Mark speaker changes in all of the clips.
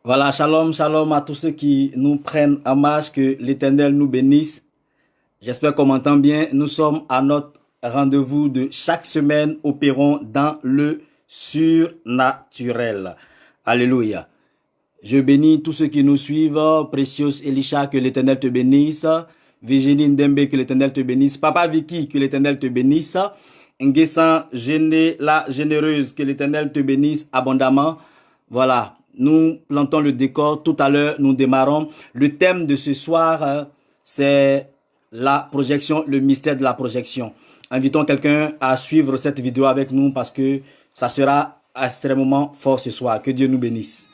Speaker 1: Voilà, shalom, shalom à tous ceux qui nous prennent en marche, que l'Éternel nous bénisse. J'espère qu'on m'entend bien. Nous sommes à notre rendez-vous de chaque semaine, opérons dans le surnaturel. Alléluia. Je bénis tous ceux qui nous suivent. Précieux Elisha, que l'Éternel te bénisse. Virginie Ndembe, que l'Éternel te bénisse. Papa Vicky, que l'Éternel te bénisse. Nguessan Géné, la généreuse, que l'Éternel te bénisse abondamment. Voilà, nous plantons le décor. Tout à l'heure, nous démarrons. Le thème de ce soir, c'est la projection, le mystère de la projection. Invitons quelqu'un à suivre cette vidéo avec nous parce que ça sera extrêmement fort ce soir. Que Dieu nous bénisse.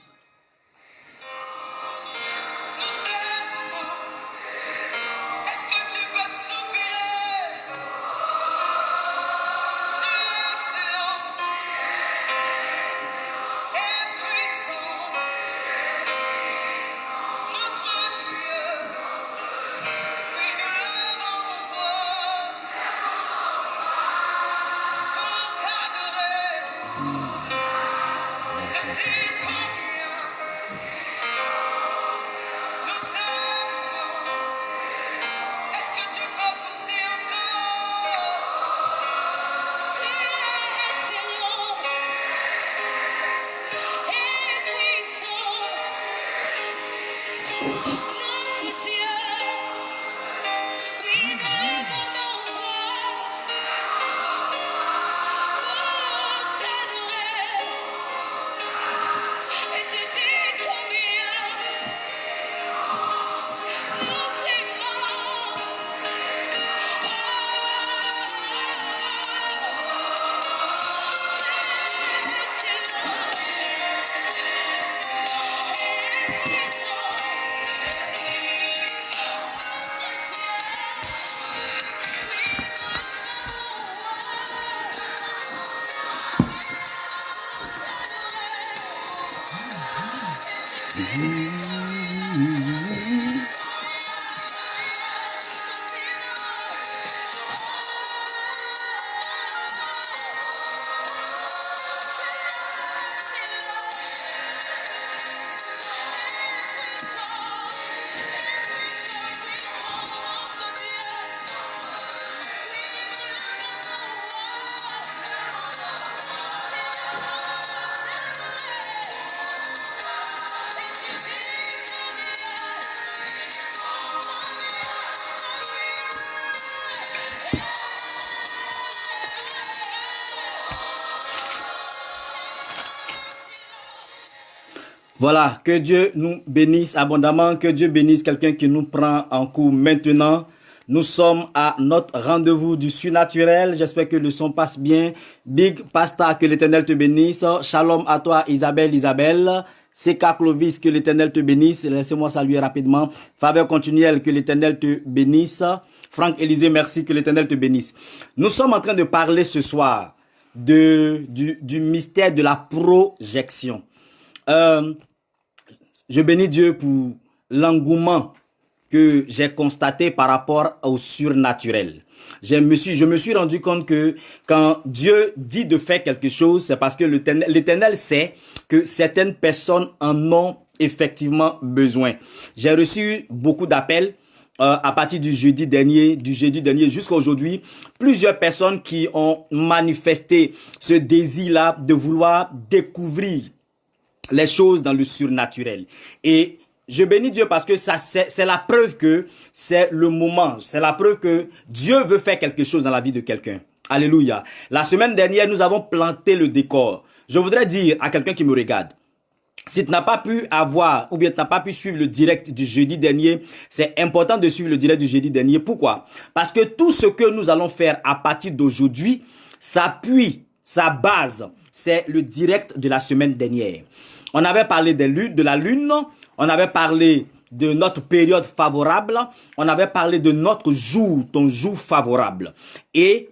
Speaker 1: Voilà, que Dieu nous bénisse abondamment, que Dieu bénisse quelqu'un qui nous prend en cours maintenant. Nous sommes à notre rendez-vous du surnaturel. J'espère que le son passe bien. Big Pasta, que l'Éternel te bénisse. Shalom à toi, Isabelle. CK Clovis, que l'Éternel te bénisse. Laissez-moi saluer rapidement. Faveur continuelle, que l'Éternel te bénisse. Franck Élisée, merci, que l'Éternel te bénisse. Nous sommes en train de parler ce soir du mystère de la projection. Je bénis Dieu pour l'engouement que j'ai constaté par rapport au surnaturel. Je me suis rendu compte que quand Dieu dit de faire quelque chose, c'est parce que l'Éternel sait que certaines personnes en ont effectivement besoin. J'ai reçu beaucoup d'appels à partir du jeudi dernier jusqu'à aujourd'hui, plusieurs personnes qui ont manifesté ce désir-là de vouloir découvrir les choses dans le surnaturel. Et je bénis Dieu parce que ça, c'est la preuve que c'est le moment. C'est la preuve que Dieu veut faire quelque chose dans la vie de quelqu'un. Alléluia. La semaine dernière, nous avons planté le décor. Je voudrais dire à quelqu'un qui me regarde, si tu n'as pas pu avoir, ou bien tu n'as pas pu suivre le direct du jeudi dernier, c'est important de suivre le direct du jeudi dernier. Pourquoi? Parce que tout ce que nous allons faire à partir d'aujourd'hui s'appuie, sa base, c'est le direct de la semaine dernière. On avait parlé de la lune, on avait parlé de notre période favorable, on avait parlé de notre jour, ton jour favorable. Et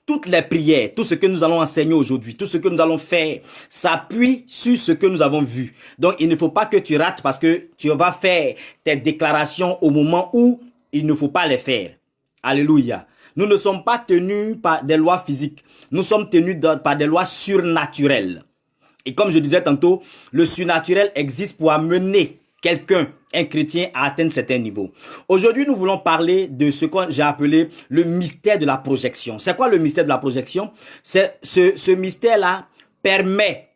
Speaker 1: toutes les prières, tout ce que nous allons enseigner aujourd'hui, tout ce que nous allons faire, s'appuie sur ce que nous avons vu. Donc, il ne faut pas que tu rates parce que tu vas faire tes déclarations au moment où il ne faut pas les faire. Alléluia. Nous ne sommes pas tenus par des lois physiques. Nous sommes tenus par des lois surnaturelles. Et comme je disais tantôt, le surnaturel existe pour amener quelqu'un, un chrétien, à atteindre certains niveaux. Aujourd'hui, nous voulons parler de ce que j'ai appelé le mystère de la projection. C'est quoi le mystère de la projection? C'est ce mystère-là permet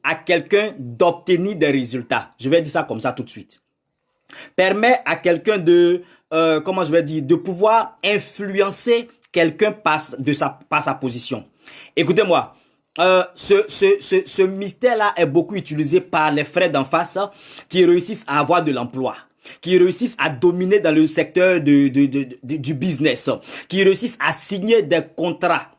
Speaker 1: à quelqu'un d'obtenir des résultats. Je vais dire ça comme ça tout de suite. Permet à quelqu'un de, de pouvoir influencer quelqu'un par sa position. Écoutez-moi, ce mystère-là est beaucoup utilisé par les frères d'en face qui réussissent à avoir de l'emploi, qui réussissent à dominer dans le secteur du business, qui réussissent à signer des contrats.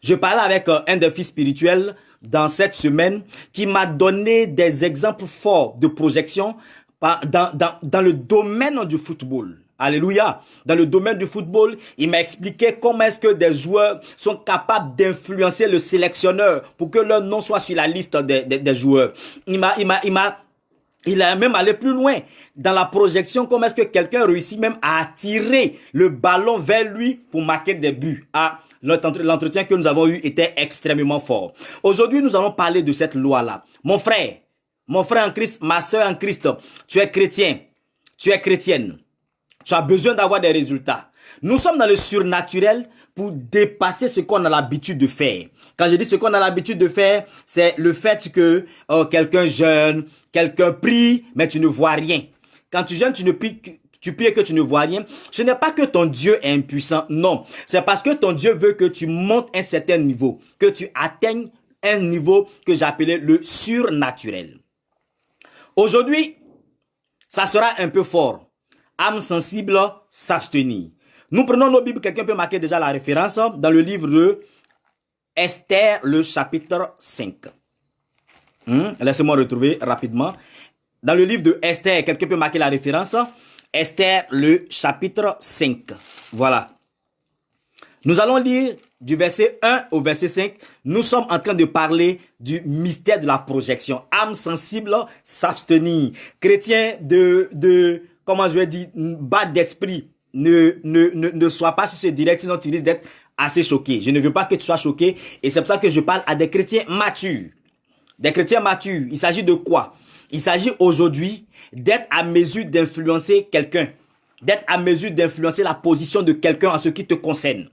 Speaker 1: Je parlais avec un des fils spirituels dans cette semaine qui m'a donné des exemples forts de projection dans le domaine du football. Alléluia. Dans le domaine du football, il m'a expliqué comment est-ce que des joueurs sont capables d'influencer le sélectionneur pour que leur nom soit sur la liste des joueurs. Il a même allé plus loin dans la projection, comment est-ce que quelqu'un réussit même à attirer le ballon vers lui pour marquer des buts. Ah, l'entretien que nous avons eu était extrêmement fort. Aujourd'hui, nous allons parler de cette loi-là. Mon frère en Christ, ma soeur en Christ, tu es chrétien, tu es chrétienne. Tu as besoin d'avoir des résultats. Nous sommes dans le surnaturel pour dépasser ce qu'on a l'habitude de faire. Quand je dis ce qu'on a l'habitude de faire, c'est le fait que quelqu'un jeûne, quelqu'un prie, mais tu ne vois rien. Quand tu jeûnes, tu pries et que tu ne vois rien. Ce n'est pas que ton Dieu est impuissant, non. C'est parce que ton Dieu veut que tu montes un certain niveau, que tu atteignes un niveau que j'appelais le surnaturel. Aujourd'hui, ça sera un peu fort. Âme sensible, s'abstenir. Nous prenons nos Bibles, quelqu'un peut marquer déjà la référence dans le livre de Esther, le chapitre 5. Laissez-moi retrouver rapidement. Dans le livre de Esther, quelqu'un peut marquer la référence. Esther, le chapitre 5. Voilà. Nous allons lire du verset 1 au verset 5. Nous sommes en train de parler du mystère de la projection. Âme sensible, s'abstenir. Chrétien bas d'esprit, ne sois pas sur ce direct, sinon tu risques d'être assez choqué. Je ne veux pas que tu sois choqué et c'est pour ça que je parle à des chrétiens matures. Des chrétiens matures, il s'agit de quoi? Il s'agit aujourd'hui d'être à mesure d'influencer quelqu'un, d'être à mesure d'influencer la position de quelqu'un en ce qui te concerne.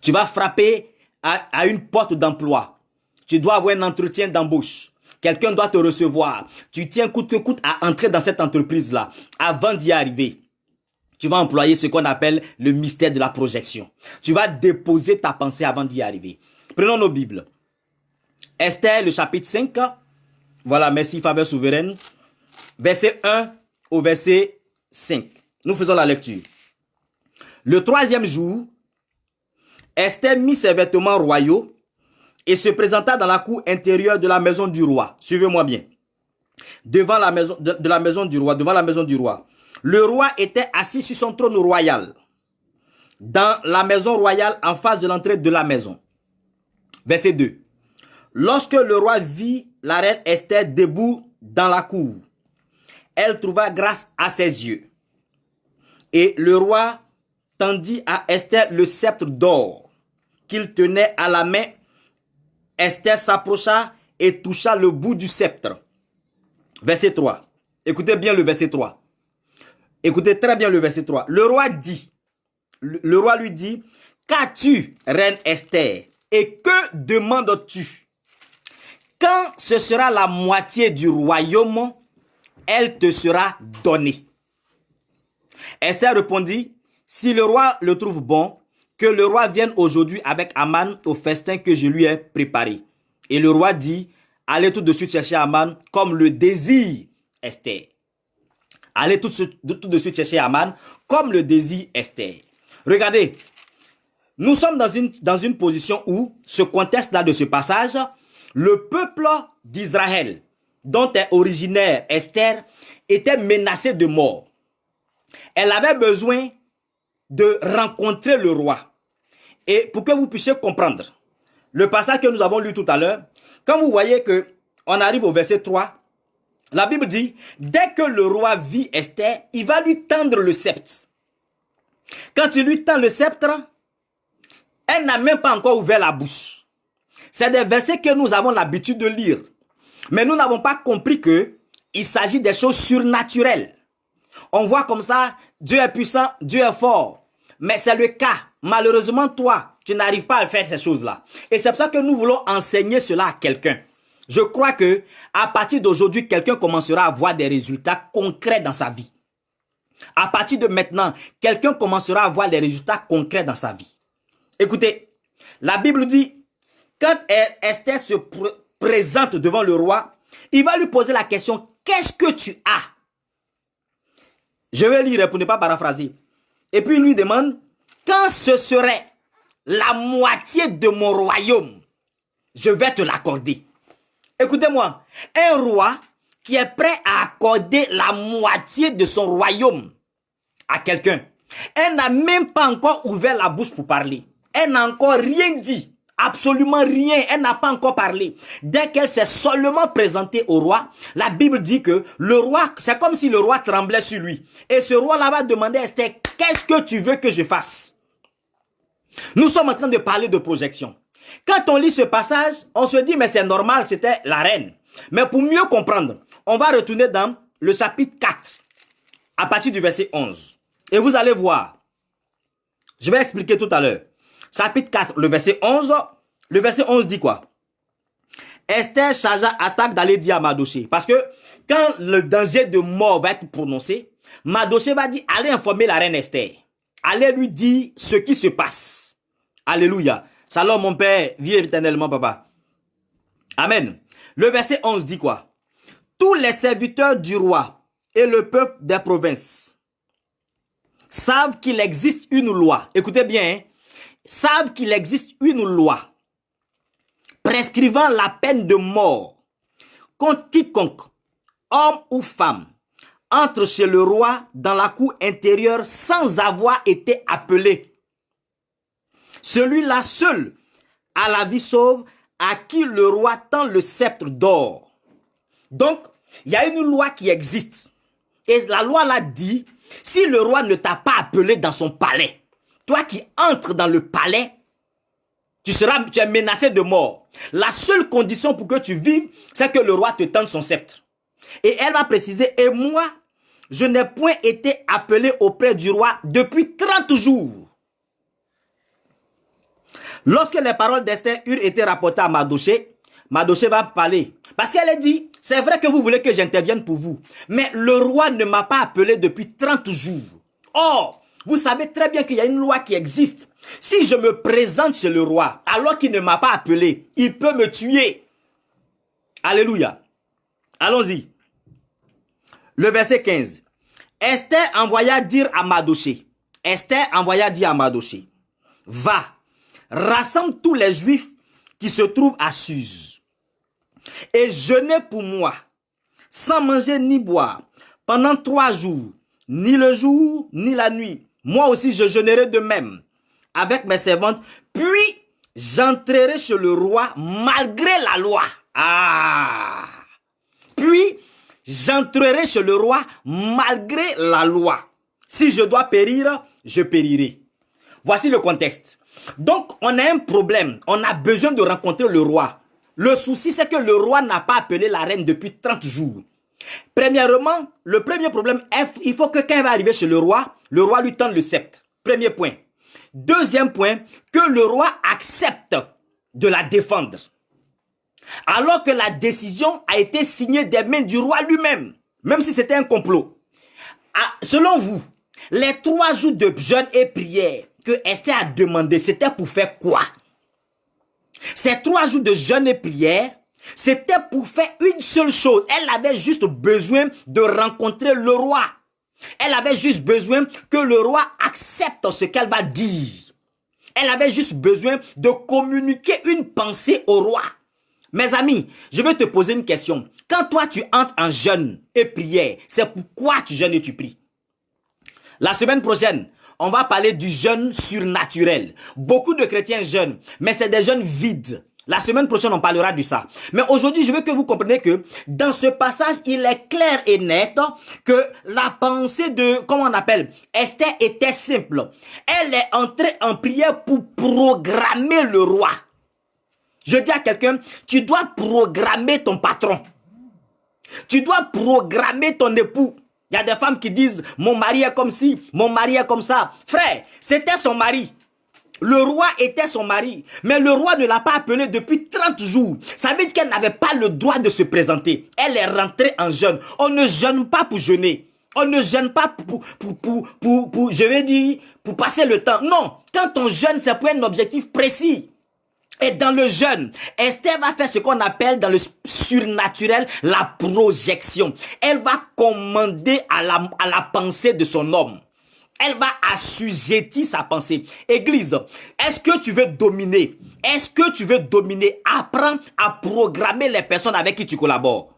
Speaker 1: Tu vas frapper à une porte d'emploi. Tu dois avoir un entretien d'embauche. Quelqu'un doit te recevoir. Tu tiens coûte que coûte à entrer dans cette entreprise-là. Avant d'y arriver, tu vas employer ce qu'on appelle le mystère de la projection. Tu vas déposer ta pensée avant d'y arriver. Prenons nos Bibles. Esther, le chapitre 5. Voilà, merci, faveur souveraine. Verset 1 au verset 5. Nous faisons la lecture. Le 3e jour, Esther mit ses vêtements royaux et se présenta dans la cour intérieure de la maison du roi. Suivez-moi bien. Devant la maison de la maison du roi, devant la maison du roi. Le roi était assis sur son trône royal, dans la maison royale en face de l'entrée de la maison. Verset 2. Lorsque le roi vit la reine Esther debout dans la cour, elle trouva grâce à ses yeux. Et le roi tendit à Esther le sceptre d'or qu'il tenait à la main. Esther s'approcha et toucha le bout du sceptre. Verset 3. Écoutez bien le verset 3. Écoutez très bien le verset 3. Le roi lui dit, qu'as-tu, reine Esther, et que demandes-tu? Quand ce sera la moitié du royaume, elle te sera donnée. Esther répondit, si le roi le trouve bon, que le roi vienne aujourd'hui avec Aman au festin que je lui ai préparé. Et le roi dit, allez tout de suite chercher Aman comme le désire Esther. Allez tout de suite chercher Aman comme le désire Esther. Regardez, nous sommes dans une position où, ce contexte-là de ce passage, le peuple d'Israël, dont est originaire Esther, était menacé de mort. Elle avait besoin de rencontrer le roi. Et pour que vous puissiez comprendre, le passage que nous avons lu tout à l'heure, quand vous voyez que on arrive au verset 3, la Bible dit, dès que le roi vit Esther, il va lui tendre le sceptre. Quand il lui tend le sceptre, elle n'a même pas encore ouvert la bouche. C'est des versets que nous avons l'habitude de lire. Mais nous n'avons pas compris que il s'agit des choses surnaturelles. On voit comme ça, Dieu est puissant, Dieu est fort. Mais c'est le cas. Malheureusement, toi, tu n'arrives pas à faire ces choses-là. Et c'est pour ça que nous voulons enseigner cela à quelqu'un. Je crois que à partir d'aujourd'hui, quelqu'un commencera à voir des résultats concrets dans sa vie. À partir de maintenant, quelqu'un commencera à voir des résultats concrets dans sa vie. Écoutez, la Bible dit, quand Esther se présente devant le roi, il va lui poser la question, qu'est-ce que tu as? Je vais lire pour ne pas paraphraser. Et puis il lui demande, quand ce serait la moitié de mon royaume, je vais te l'accorder. Écoutez-moi, un roi qui est prêt à accorder la moitié de son royaume à quelqu'un, elle n'a même pas encore ouvert la bouche pour parler. Elle n'a encore rien dit. Absolument rien, elle n'a pas encore parlé. Dès qu'elle s'est seulement présentée au roi, la Bible dit que le roi, c'est comme si le roi tremblait sur lui. Et ce roi-là va demander à Esther, qu'est-ce que tu veux que je fasse? Nous sommes en train de parler de projection. Quand on lit ce passage, on se dit, mais c'est normal, c'était la reine. Mais pour mieux comprendre, on va retourner dans le chapitre 4, à partir du verset 11. Et vous allez voir, je vais expliquer tout à l'heure. Chapitre 4, le verset 11. Le verset 11 dit quoi? Esther chargea Attaque d'aller dire à Mardoché. Parce que quand le danger de mort va être prononcé, Mardoché va dire, allez informer la reine Esther. Allez lui dire ce qui se passe. Alléluia. Shalom mon père, vive éternellement papa. Amen. Le verset 11 dit quoi? Tous les serviteurs du roi et le peuple des provinces savent qu'il existe une loi. Écoutez bien, hein? Savent qu'il existe une loi prescrivant la peine de mort contre quiconque, homme ou femme, entre chez le roi dans la cour intérieure sans avoir été appelé. Celui-là seul a la vie sauve, à qui le roi tend le sceptre d'or. Donc, il y a une loi qui existe. Et la loi l'a dit, si le roi ne t'a pas appelé dans son palais, toi qui entres dans le palais, tu es menacé de mort. La seule condition pour que tu vives, c'est que le roi te tende son sceptre. Et elle va préciser, et moi, je n'ai point été appelé auprès du roi depuis 30 jours. Lorsque les paroles d'Esther eurent été rapportées à Mardoché, Mardoché va parler. Parce qu'elle a dit, c'est vrai que vous voulez que j'intervienne pour vous, mais le roi ne m'a pas appelé depuis 30 jours. Or, vous savez très bien qu'il y a une loi qui existe. Si je me présente chez le roi, alors qu'il ne m'a pas appelé, il peut me tuer. Alléluia. Allons-y. Le verset 15. Esther envoya dire à Mardoché. Esther envoya dire à Mardoché. Va, rassemble tous les Juifs qui se trouvent à Suse. Et jeûnez pour moi, sans manger ni boire, pendant 3 jours, ni le jour, ni la nuit. Moi aussi, je jeûnerai de même avec mes servantes. Puis, j'entrerai chez le roi malgré la loi. Puis, j'entrerai chez le roi malgré la loi. Si je dois périr, je périrai. Voici le contexte. Donc, on a un problème. On a besoin de rencontrer le roi. Le souci, c'est que le roi n'a pas appelé la reine depuis 30 jours. Premièrement, le premier problème, il faut que quand il va arriver chez le roi lui tende le sceptre. Premier point. Deuxième point, que le roi accepte de la défendre. Alors que la décision a été signée des mains du roi lui-même, même si c'était un complot. Selon vous, les 3 jours de jeûne et prière que Esther a demandé, c'était pour faire quoi? Ces 3 jours de jeûne et prière, c'était pour faire une seule chose. Elle avait juste besoin de rencontrer le roi. Elle avait juste besoin que le roi accepte ce qu'elle va dire. Elle avait juste besoin de communiquer une pensée au roi. Mes amis, je vais te poser une question. Quand toi tu entres en jeûne et prière, c'est pourquoi tu jeûnes et tu pries? La semaine prochaine, on va parler du jeûne surnaturel. Beaucoup de chrétiens jeûnent, mais c'est des jeûnes vides. La semaine prochaine, on parlera de ça. Mais aujourd'hui, je veux que vous compreniez que dans ce passage, il est clair et net que la pensée de, comment on appelle, Esther était simple. Elle est entrée en prière pour programmer le roi. Je dis à quelqu'un, tu dois programmer ton patron. Tu dois programmer ton époux. Il y a des femmes qui disent, mon mari est comme ci, mon mari est comme ça. Frère, c'était son mari. Le roi était son mari, mais le roi ne l'a pas appelé depuis 30 jours. Ça veut dire qu'elle n'avait pas le droit de se présenter. Elle est rentrée en jeûne. On ne jeûne pas pour jeûner. On ne jeûne pas je vais dire, pour passer le temps. Non, quand on jeûne, c'est pour un objectif précis. Et dans le jeûne, Esther va faire ce qu'on appelle dans le surnaturel la projection. Elle va commander à la pensée de son homme. Elle va assujettir sa pensée. Église, est-ce que tu veux dominer? Est-ce que tu veux dominer? Apprends à programmer les personnes avec qui tu collabores.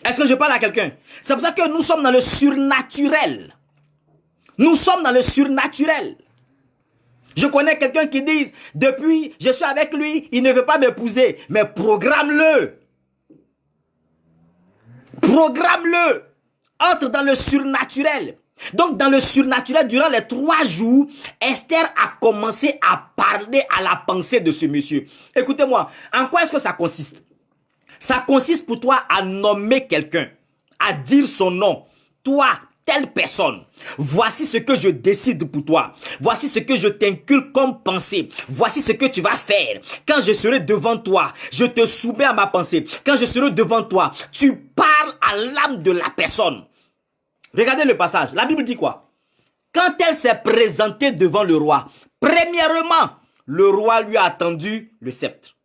Speaker 1: Est-ce que je parle à quelqu'un? C'est pour ça que nous sommes dans le surnaturel. Nous sommes dans le surnaturel. Je connais quelqu'un qui dit, depuis, je suis avec lui, il ne veut pas m'épouser. Mais programme-le. Programme-le. Entre dans le surnaturel. Donc, dans le surnaturel, durant les 3 jours, Esther a commencé à parler à la pensée de ce monsieur. Écoutez-moi, en quoi est-ce que ça consiste? Ça consiste pour toi à nommer quelqu'un, à dire son nom. Toi, telle personne, voici ce que je décide pour toi. Voici ce que je t'inculque comme pensée. Voici ce que tu vas faire. Quand je serai devant toi, je te soumets à ma pensée. Quand je serai devant toi, tu parles à l'âme de la personne. Regardez le passage. La Bible dit quoi? Quand elle s'est présentée devant le roi, premièrement, le roi lui a tendu le sceptre.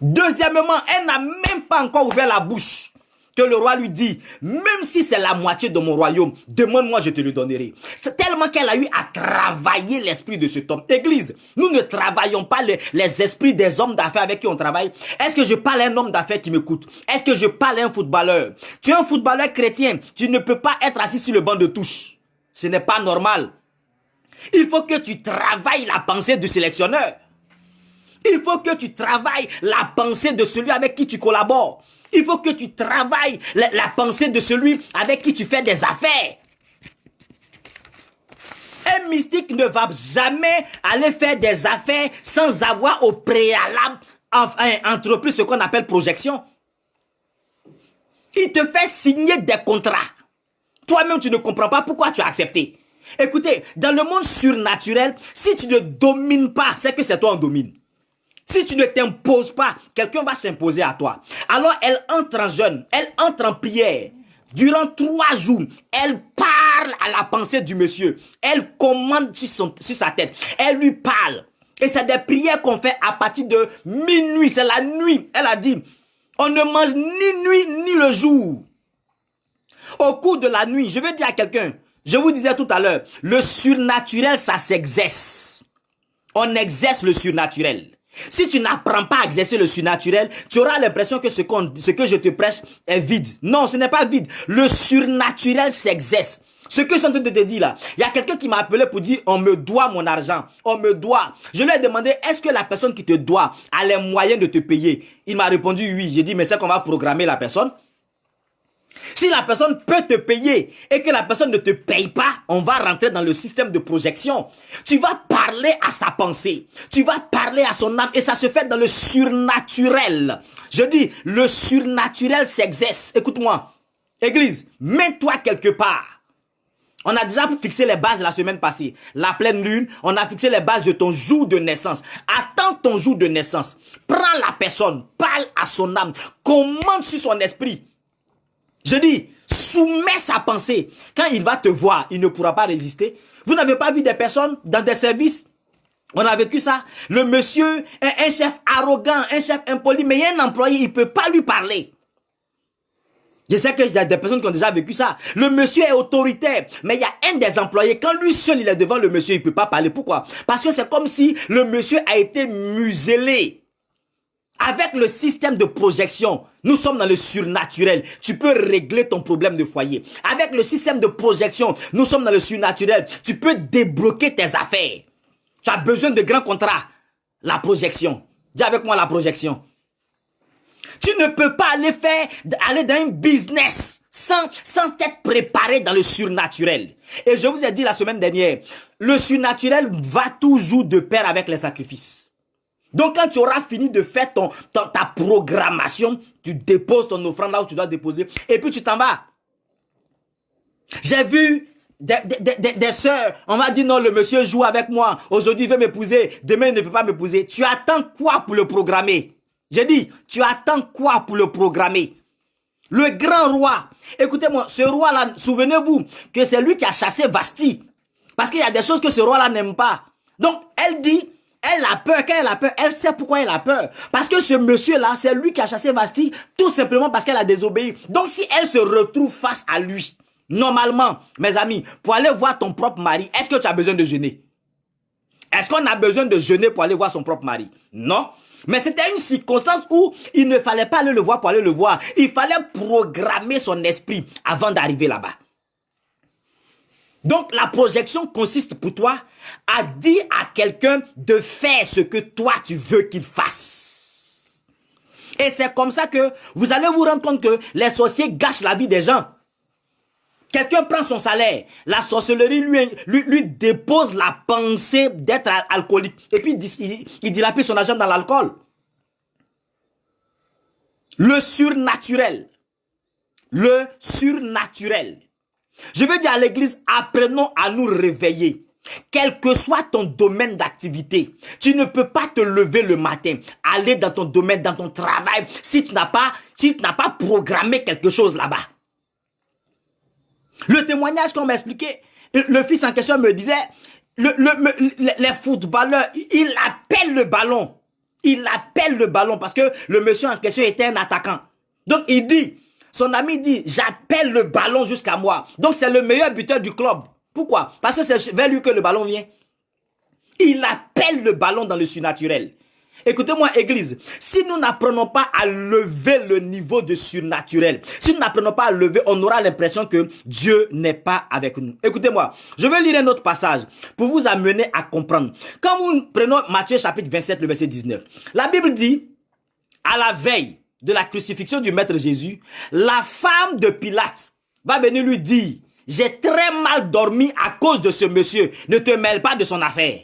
Speaker 1: Deuxièmement, elle n'a même pas encore ouvert la bouche. Que le roi lui dit, même si c'est la moitié de mon royaume, demande-moi, je te le donnerai. C'est tellement qu'elle a eu à travailler l'esprit de cet homme. Église, nous ne travaillons pas les esprits des hommes d'affaires avec qui on travaille. Est-ce que je parle à un homme d'affaires qui m'écoute? Est-ce que je parle à un footballeur? Tu es un footballeur chrétien, tu ne peux pas être assis sur le banc de touche. Ce n'est pas normal. Il faut que tu travailles la pensée du sélectionneur. Il faut que tu travailles la pensée de celui avec qui tu collabores. Il faut que tu travailles la pensée de celui avec qui tu fais des affaires. Un mystique ne va jamais aller faire des affaires sans avoir au préalable entrepris ce qu'on appelle projection. Il te fait signer des contrats. Toi-même, tu ne comprends pas pourquoi tu as accepté. Écoutez, dans le monde surnaturel, si tu ne domines pas, c'est que c'est toi on domine. Si tu ne t'imposes pas, quelqu'un va s'imposer à toi. Alors elle entre en jeûne, elle entre en prière. Durant 3 jours, elle parle à la pensée du monsieur. Elle commande sur sa tête. Elle lui parle. Et c'est des prières qu'on fait à partir de minuit. C'est la nuit. Elle a dit, on ne mange ni nuit ni le jour. Au cours de la nuit, je vais dire à quelqu'un, je vous disais tout à l'heure, le surnaturel, ça s'exerce. On exerce le surnaturel. Si tu n'apprends pas à exercer le surnaturel, tu auras l'impression que ce que je te prêche est vide. Non, ce n'est pas vide. Le surnaturel s'exerce. Ce que je suis en train de te dire là, il y a quelqu'un qui m'a appelé pour dire on me doit mon argent, on me doit. Je lui ai demandé est-ce que la personne qui te doit a les moyens de te payer? Il m'a répondu oui. J'ai dit mais c'est qu'on va programmer la personne. Si la personne peut te payer et que la personne ne te paye pas, on va rentrer dans le système de projection. Tu vas parler à sa pensée. Tu vas parler à son âme et ça se fait dans le surnaturel. Je dis, le surnaturel s'exerce. Écoute-moi, Église, mets-toi quelque part. On a déjà fixé les bases la semaine passée. La pleine lune, on a fixé les bases de ton jour de naissance. Attends ton jour de naissance. Prends la personne, parle à son âme, commande sur son esprit. Je dis, soumets sa pensée. Quand il va te voir, il ne pourra pas résister. Vous n'avez pas vu des personnes dans des services? On a vécu ça. Le monsieur est un chef arrogant, un chef impoli, mais il y a un employé, il ne peut pas lui parler. Je sais qu'il y a des personnes qui ont déjà vécu ça. Le monsieur est autoritaire, mais il y a un des employés, quand lui seul il est devant le monsieur, il ne peut pas parler. Pourquoi? Parce que c'est comme si le monsieur a été muselé. Avec le système de projection, nous sommes dans le surnaturel. Tu peux régler ton problème de foyer. Avec le système de projection, nous sommes dans le surnaturel. Tu peux débloquer tes affaires. Tu as besoin de grands contrats. La projection. Dis avec moi la projection. Tu ne peux pas aller dans un business sans être préparé dans le surnaturel. Et je vous ai dit la semaine dernière, le surnaturel va toujours de pair avec les sacrifices. Donc quand tu auras fini de faire ta programmation, tu déposes ton offrande là où tu dois déposer et puis tu t'en vas. J'ai vu des sœurs, on va dire non, le monsieur joue avec moi, aujourd'hui il veut m'épouser, demain il ne veut pas m'épouser. Tu attends quoi pour le programmer? J'ai dit, tu attends quoi pour le programmer? Le grand roi, écoutez-moi, ce roi-là, souvenez-vous que c'est lui qui a chassé Vasti. Parce qu'il y a des choses que ce roi-là n'aime pas. Donc, elle dit, elle a peur. Quand elle a peur, elle sait pourquoi elle a peur. Parce que ce monsieur-là, c'est lui qui a chassé Vasti, tout simplement parce qu'elle a désobéi. Donc, si elle se retrouve face à lui, normalement, mes amis, pour aller voir ton propre mari, est-ce que tu as besoin de jeûner? Est-ce qu'on a besoin de jeûner pour aller voir son propre mari? Non. Mais c'était une circonstance où il ne fallait pas aller le voir pour aller le voir. Il fallait programmer son esprit avant d'arriver là-bas. Donc la projection consiste pour toi à dire à quelqu'un de faire ce que toi tu veux qu'il fasse. Et c'est comme ça que vous allez vous rendre compte que les sorciers gâchent la vie des gens. Quelqu'un prend son salaire, la sorcellerie lui dépose la pensée d'être alcoolique. Et puis il dilapide son argent dans l'alcool. Le surnaturel. Le surnaturel. Je veux dire à l'église, apprenons à nous réveiller. Quel que soit ton domaine d'activité, tu ne peux pas te lever le matin, aller dans ton domaine, dans ton travail, si tu n'as pas programmé quelque chose là-bas. Le témoignage qu'on m'a expliqué, le fils en question me disait, les footballeurs, ils appellent le ballon. Il appelle le ballon parce que le monsieur en question était un attaquant. Donc il dit, son ami dit, j'appelle le ballon jusqu'à moi. Donc c'est le meilleur buteur du club. Pourquoi? Parce que c'est vers lui que le ballon vient. Il appelle le ballon dans le surnaturel. Écoutez-moi, église, si nous n'apprenons pas à lever le niveau de surnaturel, si nous n'apprenons pas à lever, on aura l'impression que Dieu n'est pas avec nous. Écoutez-moi, je vais lire un autre passage pour vous amener à comprendre. Quand nous prenons Matthieu chapitre 27, le verset 19, la Bible dit, à la veille de la crucifixion du Maître Jésus, la femme de Pilate va venir lui dire, j'ai très mal dormi à cause de ce monsieur, ne te mêle pas de son affaire.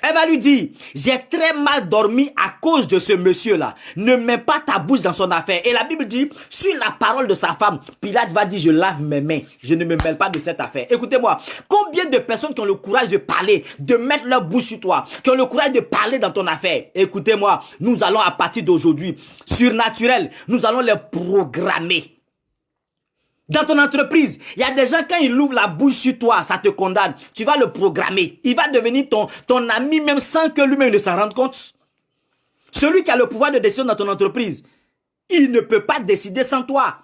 Speaker 1: Elle va lui dire, j'ai très mal dormi à cause de ce monsieur-là. Ne mets pas ta bouche dans son affaire. Et la Bible dit, sur la parole de sa femme, Pilate va dire, je lave mes mains. Je ne me mêle pas de cette affaire. Écoutez-moi, combien de personnes qui ont le courage de parler, de mettre leur bouche sur toi, qui ont le courage de parler dans ton affaire? Écoutez-moi, nous allons à partir d'aujourd'hui, surnaturel, nous allons les programmer. Dans ton entreprise, il y a des gens, quand ils ouvrent la bouche sur toi, ça te condamne. Tu vas le programmer. Il va devenir ton ami même sans que lui-même ne s'en rende compte. Celui qui a le pouvoir de décision dans ton entreprise, il ne peut pas décider sans toi.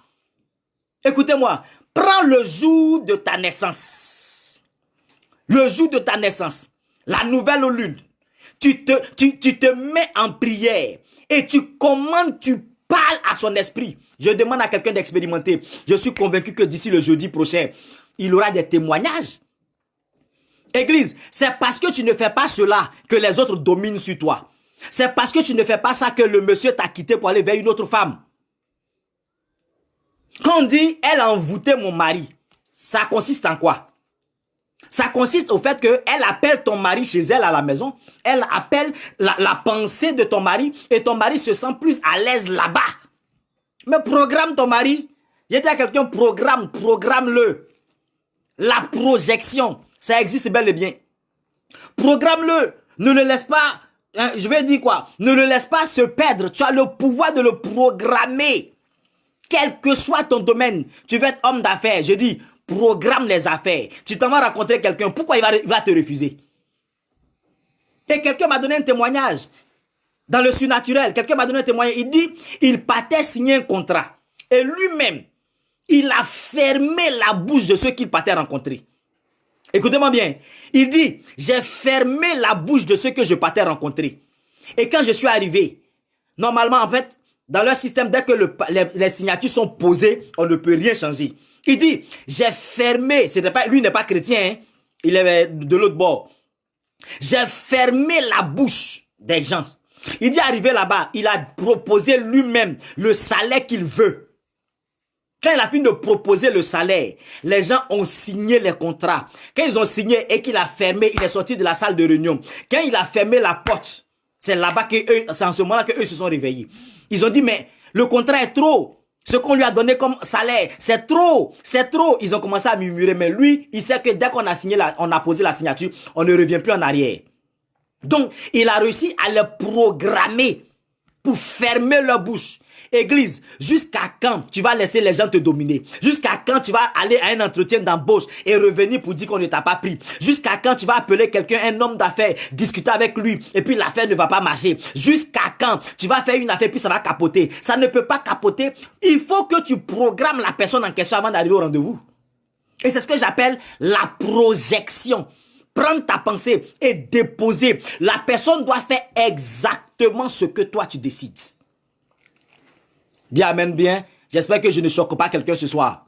Speaker 1: Écoutez-moi, prends le jour de ta naissance. Le jour de ta naissance, la nouvelle lune. Tu te mets en prière et tu commandes, tu parle à son esprit. Je demande à quelqu'un d'expérimenter. Je suis convaincu que d'ici le jeudi prochain, il aura des témoignages. Église, c'est parce que tu ne fais pas cela que les autres dominent sur toi. C'est parce que tu ne fais pas ça que le monsieur t'a quitté pour aller vers une autre femme. Quand on dit, elle a envoûté mon mari, ça consiste en quoi? Ça consiste au fait qu'elle appelle ton mari chez elle à la maison. Elle appelle la pensée de ton mari et ton mari se sent plus à l'aise là-bas. Mais programme ton mari. J'ai dit à quelqu'un, programme-le. La projection, ça existe bel et bien. Programme-le. Ne le laisse pas, je vais dire quoi? Ne le laisse pas se perdre. Tu as le pouvoir de le programmer. Quel que soit ton domaine, tu veux être homme d'affaires. Je dis, programme les affaires. Tu t'en vas rencontrer quelqu'un. Pourquoi il va te refuser? Et quelqu'un m'a donné un témoignage. Dans le surnaturel, quelqu'un m'a donné un témoignage. Il dit, il partait signer un contrat. Et lui-même, il a fermé la bouche de ceux qu'il partait rencontrer. Écoutez-moi bien. Il dit, j'ai fermé la bouche de ceux que je partais rencontrer. Et quand je suis arrivé, normalement, en fait, dans leur système, dès que les signatures sont posées, on ne peut rien changer. Il dit, j'ai fermé, lui n'est pas chrétien, hein, il est de l'autre bord. J'ai fermé la bouche des gens. Il dit, arrivé là-bas, il a proposé lui-même le salaire qu'il veut. Quand il a fini de proposer le salaire, les gens ont signé les contrats. Quand ils ont signé et qu'il a fermé, il est sorti de la salle de réunion. Quand il a fermé la porte, c'est là-bas c'est en ce moment-là qu'eux se sont réveillés. Ils ont dit, mais le contrat est trop. Ce qu'on lui a donné comme salaire, c'est trop, c'est trop. Ils ont commencé à murmurer, mais lui, il sait que dès qu'on a signé, on a posé la signature, on ne revient plus en arrière. Donc, il a réussi à les programmer pour fermer leur bouche. Église, jusqu'à quand tu vas laisser les gens te dominer? Jusqu'à quand tu vas aller à un entretien d'embauche et revenir pour dire qu'on ne t'a pas pris? Jusqu'à quand tu vas appeler quelqu'un, un homme d'affaires, discuter avec lui et puis l'affaire ne va pas marcher? Jusqu'à quand tu vas faire une affaire puis ça va capoter? Ça ne peut pas capoter. Il faut que tu programmes la personne en question avant d'arriver au rendez-vous. Et c'est ce que j'appelle la projection. Prendre ta pensée et déposer. La personne doit faire exactement ce que toi tu décides. Dis amen bien. J'espère que je ne choque pas quelqu'un ce soir.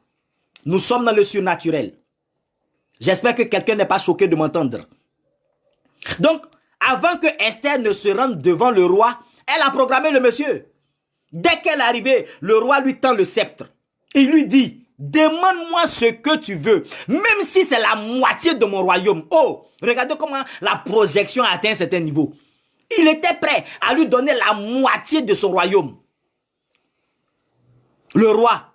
Speaker 1: Nous sommes dans le surnaturel. J'espère que quelqu'un n'est pas choqué de m'entendre. Donc, avant que Esther ne se rende devant le roi, elle a programmé le monsieur. Dès qu'elle est arrivée, le roi lui tend le sceptre. Il lui dit, demande-moi ce que tu veux, même si c'est la moitié de mon royaume. Oh, regardez comment la projection a atteint un certain niveau. Il était prêt à lui donner la moitié de son royaume. Le roi,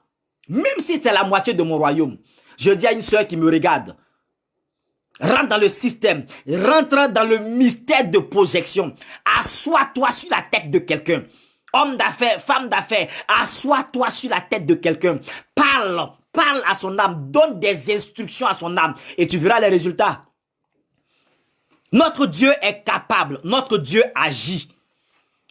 Speaker 1: même si c'est la moitié de mon royaume, je dis à une soeur qui me regarde, rentre dans le système, rentre dans le mystère de projection, assois-toi sur la tête de quelqu'un. Homme d'affaires, femme d'affaires, assois-toi sur la tête de quelqu'un. Parle à son âme, donne des instructions à son âme et tu verras les résultats. Notre Dieu est capable, notre Dieu agit.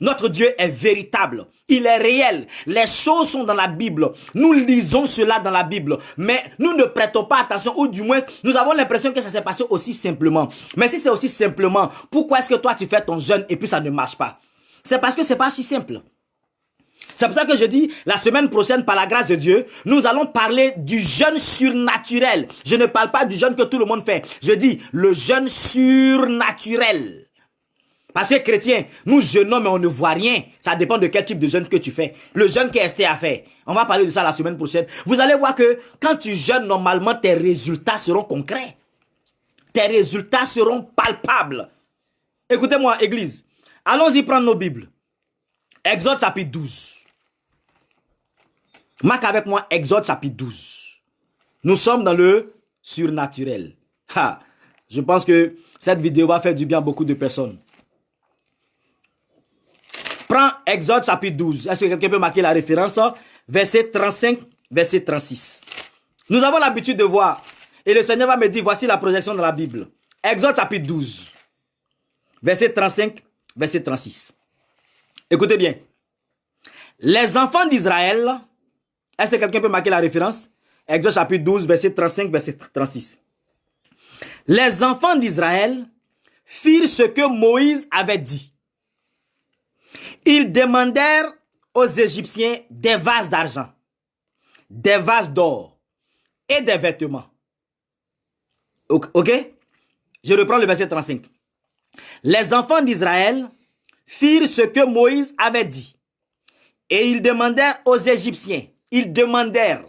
Speaker 1: Notre Dieu est véritable, il est réel. Les choses sont dans la Bible. Nous lisons cela dans la Bible, mais nous ne prêtons pas attention, ou du moins, nous avons l'impression que ça s'est passé aussi simplement. Mais si c'est aussi simplement, pourquoi est-ce que toi tu fais ton jeûne et puis ça ne marche pas? C'est parce que c'est pas si simple. C'est pour ça que je dis, la semaine prochaine, par la grâce de Dieu, nous allons parler du jeûne surnaturel. Je ne parle pas du jeûne que tout le monde fait. Je dis le jeûne surnaturel. Parce que chrétiens, nous jeûnons mais on ne voit rien. Ça dépend de quel type de jeûne que tu fais. Le jeûne qu'Esther a fait. On va parler de ça la semaine prochaine. Vous allez voir que quand tu jeûnes, normalement, tes résultats seront concrets. Tes résultats seront palpables. Écoutez-moi, Église. Allons-y prendre nos Bibles. Exode chapitre 12. Marque avec moi Exode chapitre 12. Nous sommes dans le surnaturel. Je pense que cette vidéo va faire du bien à beaucoup de personnes. Prends Exode chapitre 12. Est-ce que quelqu'un peut marquer la référence? Verset 35, verset 36. Nous avons l'habitude de voir. Et le Seigneur va me dire, voici la projection dans la Bible. Exode chapitre 12. Verset 35, verset 36. Écoutez bien. Les enfants d'Israël, est-ce que quelqu'un peut marquer la référence? Exode chapitre 12, verset 35, verset 36. Les enfants d'Israël firent ce que Moïse avait dit. Ils demandèrent aux Égyptiens des vases d'argent, des vases d'or et des vêtements. Ok? Je reprends le verset 35. Les enfants d'Israël firent ce que Moïse avait dit. Et ils demandèrent aux Égyptiens. Ils demandèrent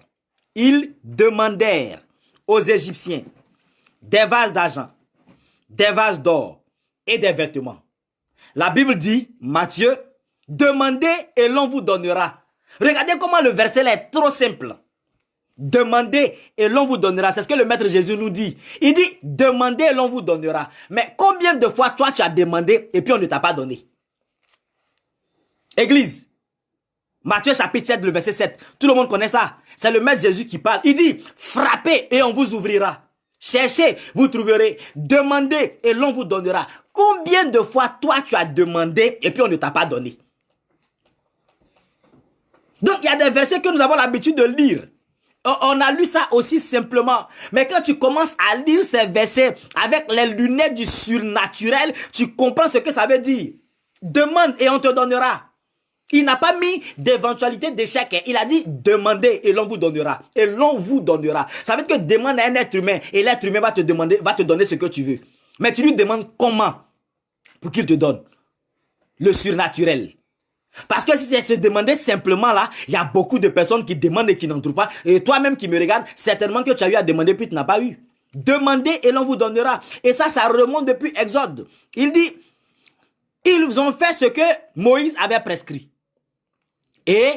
Speaker 1: aux Égyptiens des vases d'argent, des vases d'or et des vêtements. La Bible dit, Matthieu, demandez et l'on vous donnera. Regardez comment le verset là est trop simple. Demandez et l'on vous donnera. C'est ce que le Maître Jésus nous dit. Il dit, demandez et l'on vous donnera. Mais combien de fois toi tu as demandé et puis on ne t'a pas donné? Église, Matthieu chapitre 7, le verset 7. Tout le monde connaît ça. C'est le Maître Jésus qui parle. Il dit, frappez et on vous ouvrira. Cherchez, vous trouverez. Demandez et l'on vous donnera. Combien de fois toi tu as demandé et puis on ne t'a pas donné? Donc il y a des versets que nous avons l'habitude de lire. On a lu ça aussi simplement. Mais quand tu commences à lire ces versets avec les lunettes du surnaturel, tu comprends ce que ça veut dire. Demande et on te donnera. Il n'a pas mis d'éventualité d'échec. Il a dit demandez et l'on vous donnera. Et l'on vous donnera. Ça veut dire que demande à un être humain et l'être humain va te demander, va te donner ce que tu veux. Mais tu lui demandes comment pour qu'il te donne. Le surnaturel. Parce que si c'est se demander simplement là, il y a beaucoup de personnes qui demandent et qui n'en trouvent pas. Et toi-même qui me regardes, certainement que tu as eu à demander puis tu n'as pas eu. Demandez et l'on vous donnera. Et ça remonte depuis Exode. Il dit, ils ont fait ce que Moïse avait prescrit. Et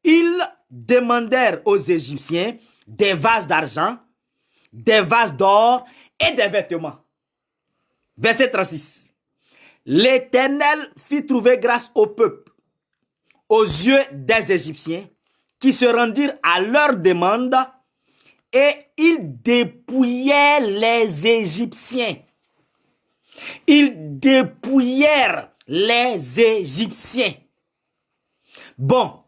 Speaker 1: ils demandèrent aux Égyptiens des vases d'argent, des vases d'or et des vêtements. Verset 36. L'Éternel fit trouver grâce au peuple, aux yeux des Égyptiens, qui se rendirent à leur demande et ils dépouillaient les Égyptiens. Ils dépouillèrent les Égyptiens. Bon,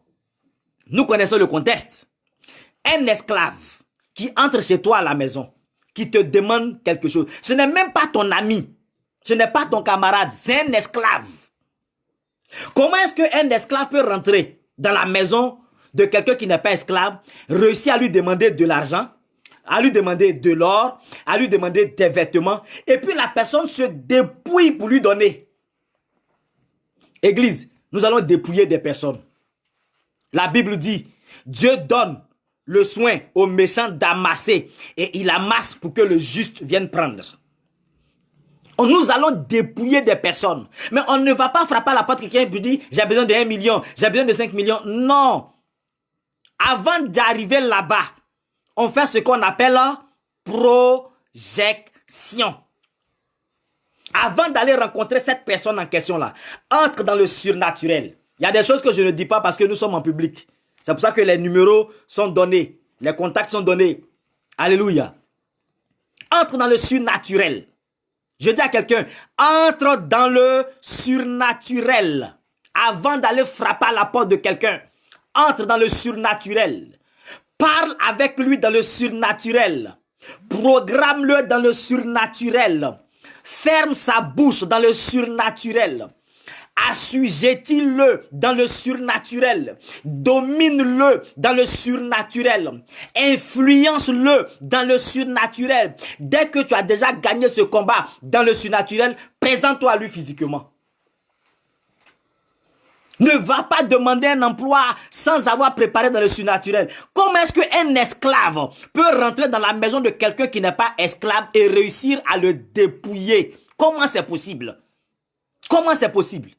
Speaker 1: nous connaissons le contexte. Un esclave qui entre chez toi à la maison, qui te demande quelque chose, ce n'est même pas ton ami, ce n'est pas ton camarade, c'est un esclave. Comment est-ce qu'un esclave peut rentrer dans la maison de quelqu'un qui n'est pas esclave, réussir à lui demander de l'argent, à lui demander de l'or, à lui demander des vêtements, et puis la personne se dépouille pour lui donner? Église, nous allons dépouiller des personnes. La Bible dit, Dieu donne le soin aux méchants d'amasser et il amasse pour que le juste vienne prendre. Nous allons dépouiller des personnes. Mais on ne va pas frapper à la porte de quelqu'un et lui dire, j'ai besoin de 1 million, j'ai besoin de 5 millions. Non. Avant d'arriver là-bas, on fait ce qu'on appelle projection. Avant d'aller rencontrer cette personne en question-là, entre dans le surnaturel. Il y a des choses que je ne dis pas parce que nous sommes en public. C'est pour ça que les numéros sont donnés, les contacts sont donnés. Alléluia. Entre dans le surnaturel. Je dis à quelqu'un, entre dans le surnaturel. Avant d'aller frapper à la porte de quelqu'un, entre dans le surnaturel. Parle avec lui dans le surnaturel. Programme-le dans le surnaturel. Ferme sa bouche dans le surnaturel. Assujettis-le dans le surnaturel. Domine-le dans le surnaturel. Influence-le dans le surnaturel. Dès que tu as déjà gagné ce combat dans le surnaturel, présente-toi à lui physiquement. Ne va pas demander un emploi sans avoir préparé dans le surnaturel. Comment est-ce qu'un esclave peut rentrer dans la maison de quelqu'un qui n'est pas esclave et réussir à le dépouiller? Comment c'est possible? Comment c'est possible?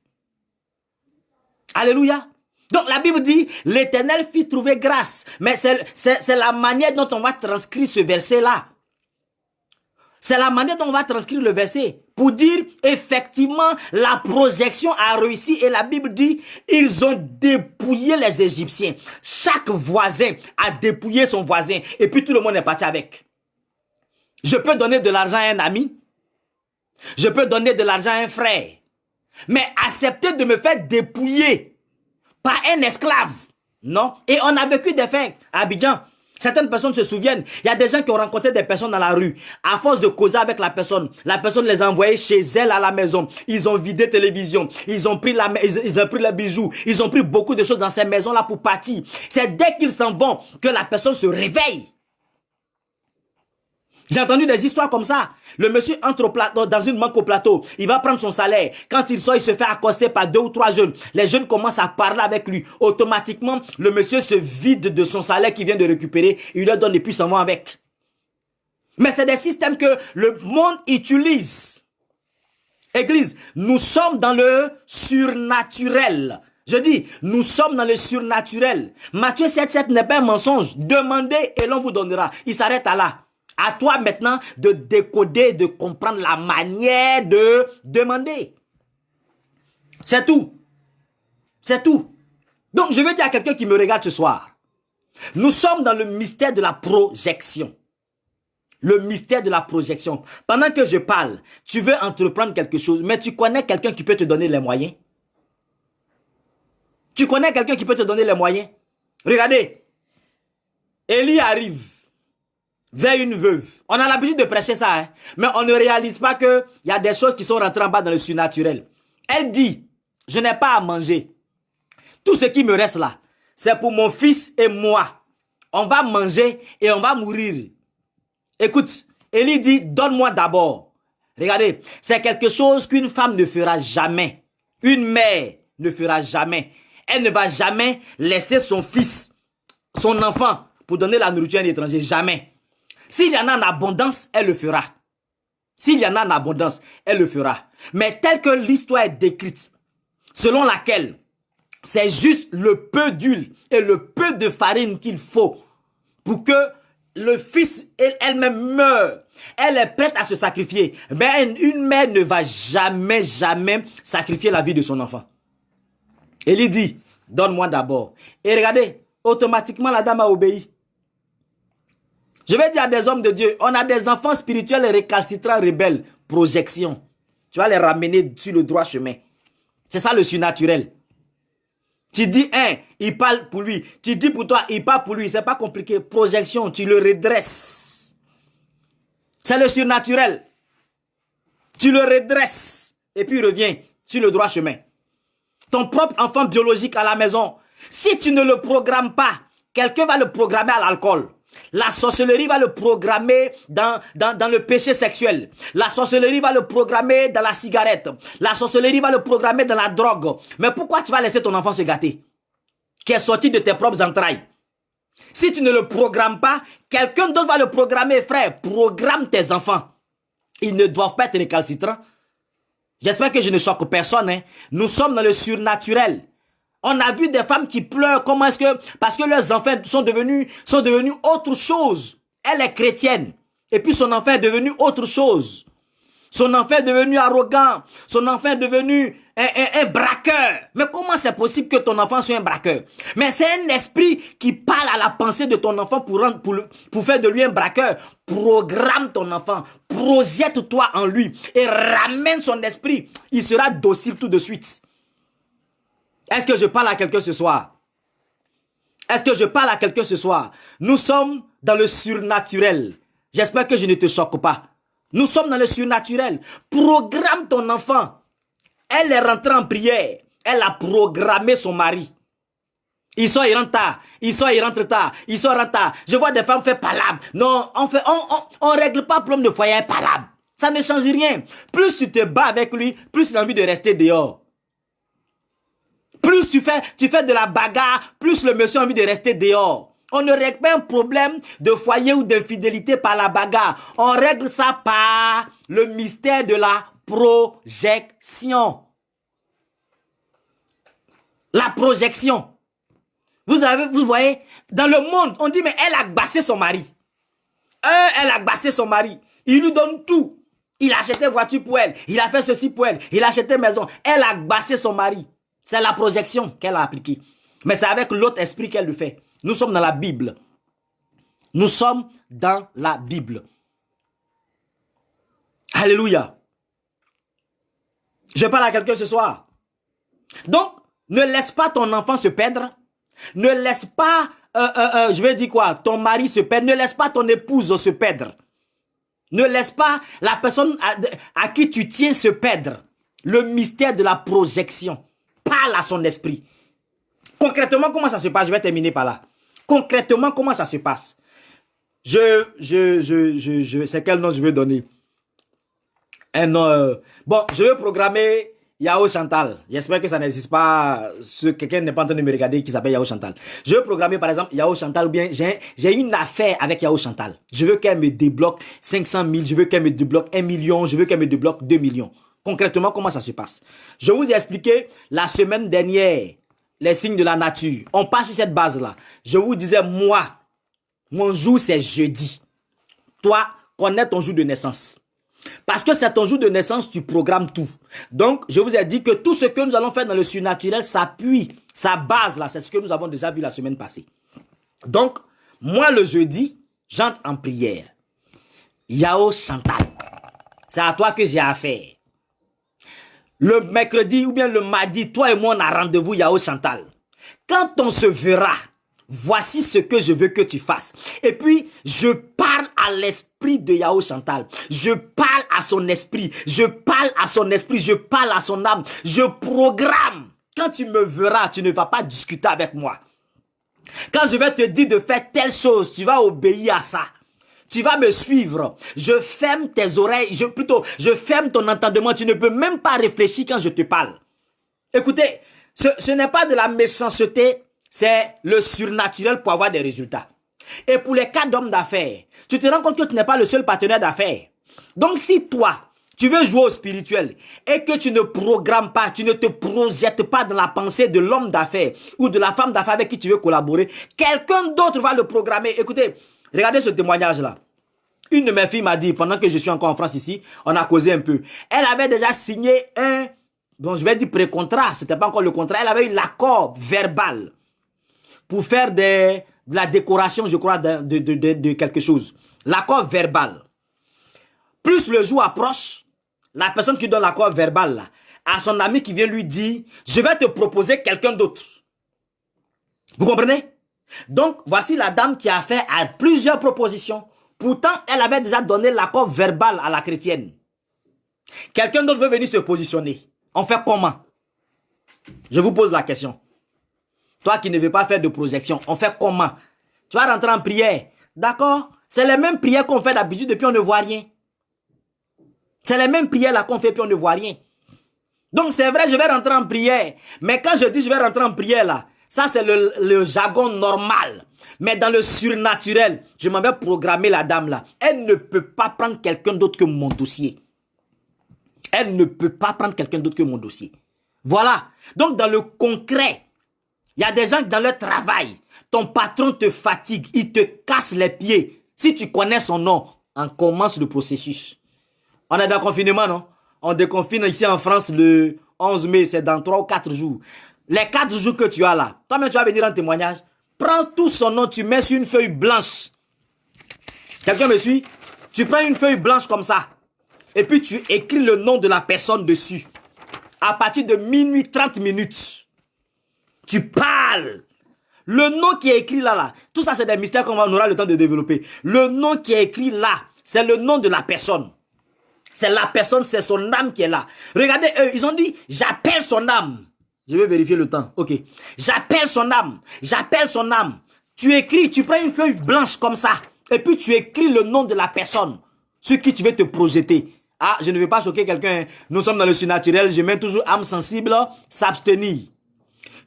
Speaker 1: Alléluia. Donc la Bible dit, l'Éternel fit trouver grâce. Mais c'est la manière dont on va transcrire ce verset-là. C'est la manière dont on va transcrire le verset. Pour dire, effectivement, la projection a réussi. Et la Bible dit, ils ont dépouillé les Égyptiens. Chaque voisin a dépouillé son voisin. Et puis tout le monde est parti avec. Je peux donner de l'argent à un ami. Je peux donner de l'argent à un frère. Mais accepter de me faire dépouiller par un esclave, non. Et on a vécu des faits à Abidjan. Certaines personnes se souviennent, il y a des gens qui ont rencontré des personnes dans la rue. À force de causer avec la personne les a envoyés chez elle à la maison. Ils ont vidé télévision, ils ont pris les bijoux, ils ont pris beaucoup de choses dans ces maisons-là pour partir. C'est dès qu'ils s'en vont que la personne se réveille. J'ai entendu des histoires comme ça. Le monsieur entre au plateau, dans une banque au plateau. Il va prendre son salaire. Quand il sort, il se fait accoster par 2 ou 3 jeunes. Les jeunes commencent à parler avec lui. Automatiquement, le monsieur se vide de son salaire qu'il vient de récupérer. Il leur donne et puis s'en va avec. Mais c'est des systèmes que le monde utilise. Église, nous sommes dans le surnaturel. Je dis, nous sommes dans le surnaturel. Matthieu 7,7 n'est pas un mensonge. Demandez et l'on vous donnera. Il s'arrête à là. À toi maintenant de décoder, de comprendre la manière de demander. C'est tout. C'est tout. Donc je veux dire à quelqu'un qui me regarde ce soir. Nous sommes dans le mystère de la projection. Le mystère de la projection. Pendant que je parle, tu veux entreprendre quelque chose, mais tu connais quelqu'un qui peut te donner les moyens. Tu connais quelqu'un qui peut te donner les moyens. Regardez. Élie arrive vers une veuve. On a l'habitude de prêcher ça, hein? Mais on ne réalise pas qu'il y a des choses qui sont rentrées en bas dans le surnaturel. Elle dit, je n'ai pas à manger. Tout ce qui me reste là, c'est pour mon fils et moi. On va manger et on va mourir. Écoute, Élie dit, donne-moi d'abord. Regardez, c'est quelque chose qu'une femme ne fera jamais. Une mère ne fera jamais. Elle ne va jamais laisser son fils, son enfant, pour donner la nourriture à un étranger. Jamais. S'il y en a en abondance, elle le fera. S'il y en a en abondance, elle le fera. Mais telle que l'histoire est décrite, selon laquelle c'est juste le peu d'huile et le peu de farine qu'il faut pour que le fils elle-même meure. Elle est prête à se sacrifier. Mais une mère ne va jamais, jamais sacrifier la vie de son enfant. Elle dit, donne-moi d'abord. Et regardez, automatiquement la dame a obéi. Je vais dire à des hommes de Dieu, on a des enfants spirituels récalcitrants, rebelles, projection. Tu vas les ramener sur le droit chemin. C'est ça le surnaturel. Tu dis il parle pour lui. Tu dis pour toi, il parle pour lui. C'est pas compliqué. Projection, tu le redresses. C'est le surnaturel. Tu le redresses. Et puis il revient sur le droit chemin. Ton propre enfant biologique à la maison, si tu ne le programmes pas, quelqu'un va le programmer à l'alcool. La sorcellerie va le programmer dans le péché sexuel. La sorcellerie va le programmer dans la cigarette. La sorcellerie va le programmer dans la drogue. Mais pourquoi tu vas laisser ton enfant se gâter? Qui est sorti de tes propres entrailles. Si tu ne le programmes pas, quelqu'un d'autre va le programmer, frère. Programme tes enfants. Ils ne doivent pas être récalcitrants. J'espère que je ne choque personne. Hein. Nous sommes dans le surnaturel. On a vu des femmes qui pleurent. Comment est-ce que... Parce que leurs enfants sont devenus autre chose. Elle est chrétienne. Et puis son enfant est devenu autre chose. Son enfant est devenu arrogant. Son enfant est devenu un braqueur. Mais comment c'est possible que ton enfant soit un braqueur? Mais c'est un esprit qui parle à la pensée de ton enfant pour faire de lui un braqueur. Programme ton enfant. Projette-toi en lui. Et ramène son esprit. Il sera docile tout de suite. Est-ce que je parle à quelqu'un ce soir? Est-ce que je parle à quelqu'un ce soir? Nous sommes dans le surnaturel. J'espère que je ne te choque pas. Nous sommes dans le surnaturel. Programme ton enfant. Elle est rentrée en prière. Elle a programmé son mari. Il sort, il rentre tard. Il sort, il rentre tard. Il sort, il rentre tard. Je vois des femmes faire palabre. Non, on règle pas le problème de foyer palabre. Ça ne change rien. Plus tu te bats avec lui, plus il a envie de rester dehors. Plus tu fais de la bagarre, plus le monsieur a envie de rester dehors. On ne règle pas un problème de foyer ou d'infidélité par la bagarre. On règle ça par le mystère de la projection. La projection. Vous voyez, dans le monde, on dit, mais elle a bassé son mari. Elle a bassé son mari. Il lui donne tout. Il a acheté voiture pour elle. Il a fait ceci pour elle. Il a acheté maison. Elle a bassé son mari. C'est la projection qu'elle a appliquée. Mais c'est avec l'autre esprit qu'elle le fait. Nous sommes dans la Bible. Nous sommes dans la Bible. Alléluia. Je parle à quelqu'un ce soir. Donc, ne laisse pas ton enfant se perdre. Ne laisse pas, je vais dire quoi, ton mari se perdre. Ne laisse pas ton épouse se perdre. Ne laisse pas la personne à qui tu tiens se perdre. Le mystère de la projection. Parle à son esprit. Concrètement, comment ça se passe? Je vais terminer par là. Concrètement, comment ça se passe? C'est quel nom je vais donner? Un nom. Bon, je vais programmer Yao Chantal. J'espère que ça n'existe pas. Quelqu'un n'est pas en train de me regarder qui s'appelle Yao Chantal. Je veux programmer par exemple Yao Chantal ou bien j'ai une affaire avec Yao Chantal. Je veux qu'elle me débloque 500 000. Je veux qu'elle me débloque 1 million. Je veux qu'elle me débloque 2 millions. Concrètement, comment ça se passe? Je vous ai expliqué la semaine dernière les signes de la nature. On passe sur cette base-là. Je vous disais, moi, mon jour, c'est jeudi. Toi, connais ton jour de naissance. Parce que c'est ton jour de naissance, tu programmes tout. Donc, je vous ai dit que tout ce que nous allons faire dans le surnaturel s'appuie. Sa base, là, c'est ce que nous avons déjà vu la semaine passée. Donc, moi, le jeudi, j'entre en prière. Yao Chantal, c'est à toi que j'ai affaire. Le mercredi ou bien le mardi, toi et moi, on a rendez-vous Yao Chantal. Quand on se verra, voici ce que je veux que tu fasses. Et puis, je parle à l'esprit de Yao Chantal. Je parle à son esprit. Je parle à son esprit. Je parle à son âme. Je programme. Quand tu me verras, tu ne vas pas discuter avec moi. Quand je vais te dire de faire telle chose, tu vas obéir à ça. Tu vas me suivre. Je ferme tes oreilles. Je ferme ton entendement. Tu ne peux même pas réfléchir quand je te parle. Écoutez, Ce n'est pas de la méchanceté, c'est le surnaturel pour avoir des résultats. Et pour les cas d'hommes d'affaires, tu te rends compte que tu n'es pas le seul partenaire d'affaires. Donc si toi, tu veux jouer au spirituel et que tu ne programmes pas, tu ne te projettes pas dans la pensée de l'homme d'affaires ou de la femme d'affaires avec qui tu veux collaborer, quelqu'un d'autre va le programmer. Écoutez, regardez ce témoignage-là. Une de mes filles m'a dit, pendant que je suis encore en France ici, on a causé un peu. Elle avait déjà signé un, bon je vais dire pré-contrat, c'était pas encore le contrat, elle avait eu l'accord verbal pour faire de la décoration, je crois, de quelque chose. L'accord verbal. Plus le jour approche, la personne qui donne l'accord verbal là, à son ami qui vient lui dire, je vais te proposer quelqu'un d'autre. Vous comprenez? Donc, voici la dame qui a fait plusieurs propositions. Pourtant, elle avait déjà donné l'accord verbal à la chrétienne. Quelqu'un d'autre veut venir se positionner. On fait comment? Je vous pose la question. Toi qui ne veux pas faire de projection, on fait comment? Tu vas rentrer en prière. D'accord? C'est les mêmes prières qu'on fait d'habitude et puis on ne voit rien. C'est les mêmes prières là qu'on fait et puis on ne voit rien. Donc c'est vrai, je vais rentrer en prière. Mais quand je dis je vais rentrer en prière là, ça c'est le jargon normal. Mais dans le surnaturel, je m'en vais programmer la dame là. Elle ne peut pas prendre quelqu'un d'autre que mon dossier. Elle ne peut pas prendre quelqu'un d'autre que mon dossier. Voilà. Donc dans le concret, il y a des gens qui dans leur travail, ton patron te fatigue, il te casse les pieds. Si tu connais son nom, on commence le processus. On est dans le confinement, non? On déconfine ici en France le 11 mai, c'est dans 3 ou 4 jours. Les 4 jours que tu as là, toi-même tu vas venir en témoignage. Prends tout son nom, tu mets sur une feuille blanche. Quelqu'un me suit? Tu prends une feuille blanche comme ça. Et puis tu écris le nom de la personne dessus. À partir de minuit 30 minutes. Tu parles. Le nom qui est écrit là, tout ça c'est des mystères qu'on aura le temps de développer. Le nom qui est écrit là, c'est le nom de la personne. C'est la personne, c'est son âme qui est là. Regardez, eux, ils ont dit, j'appelle son âme. Je vais vérifier le temps. Ok. J'appelle son âme. J'appelle son âme. Tu écris, tu prends une feuille blanche comme ça. Et puis tu écris le nom de la personne sur qui tu veux te projeter. Ah, je ne veux pas choquer quelqu'un. Nous sommes dans le surnaturel. Je mets toujours âme sensible, s'abstenir.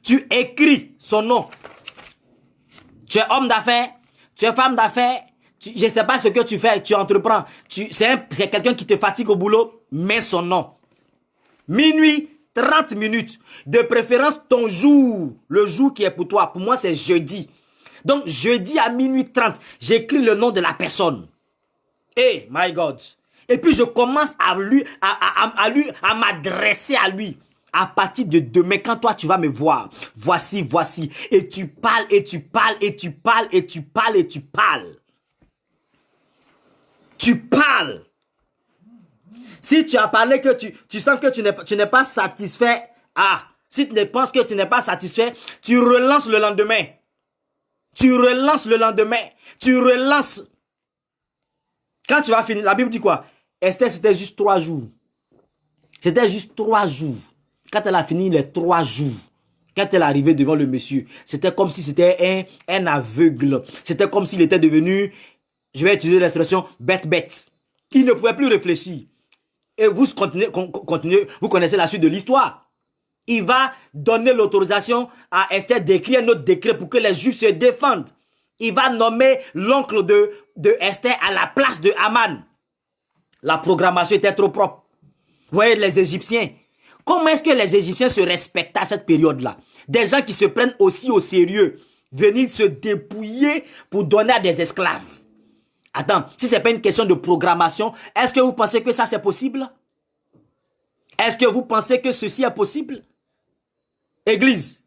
Speaker 1: Tu écris son nom. Tu es homme d'affaires. Tu es femme d'affaires. Je ne sais pas ce que tu fais, tu entreprends. C'est quelqu'un qui te fatigue au boulot, mets son nom. Minuit, 30 minutes. De préférence, ton jour. Le jour qui est pour toi. Pour moi, c'est jeudi. Donc, jeudi à minuit 30, j'écris le nom de la personne. Hey, my God. Et puis, je commence à m'adresser à lui. À partir de demain, quand toi, tu vas me voir, voici. Et tu parles, et tu parles, et tu parles, et tu parles, et tu parles. Tu parles. Si tu as parlé que tu sens que tu n'es pas satisfait, si tu penses que tu n'es pas satisfait, tu relances le lendemain. Tu relances. Quand tu vas finir, la Bible dit quoi? Esther, c'était juste 3 jours. C'était juste 3 jours. Quand elle a fini les 3 jours, quand elle est arrivée devant le monsieur, c'était comme si c'était un aveugle. C'était comme s'il était devenu, je vais utiliser l'expression bête. Il ne pouvait plus réfléchir. Et vous continuez, vous connaissez la suite de l'histoire. Il va donner l'autorisation à Esther d'écrire un autre décret pour que les Juifs se défendent. Il va nommer l'oncle de Esther à la place de Haman. La programmation était trop propre. Vous voyez les Égyptiens. Comment est-ce que les Égyptiens se respectent à cette période-là? Des gens qui se prennent aussi au sérieux, venir se dépouiller pour donner à des esclaves. Attends, si ce n'est pas une question de programmation, est-ce que vous pensez que ça c'est possible? Est-ce que vous pensez que ceci est possible? Église,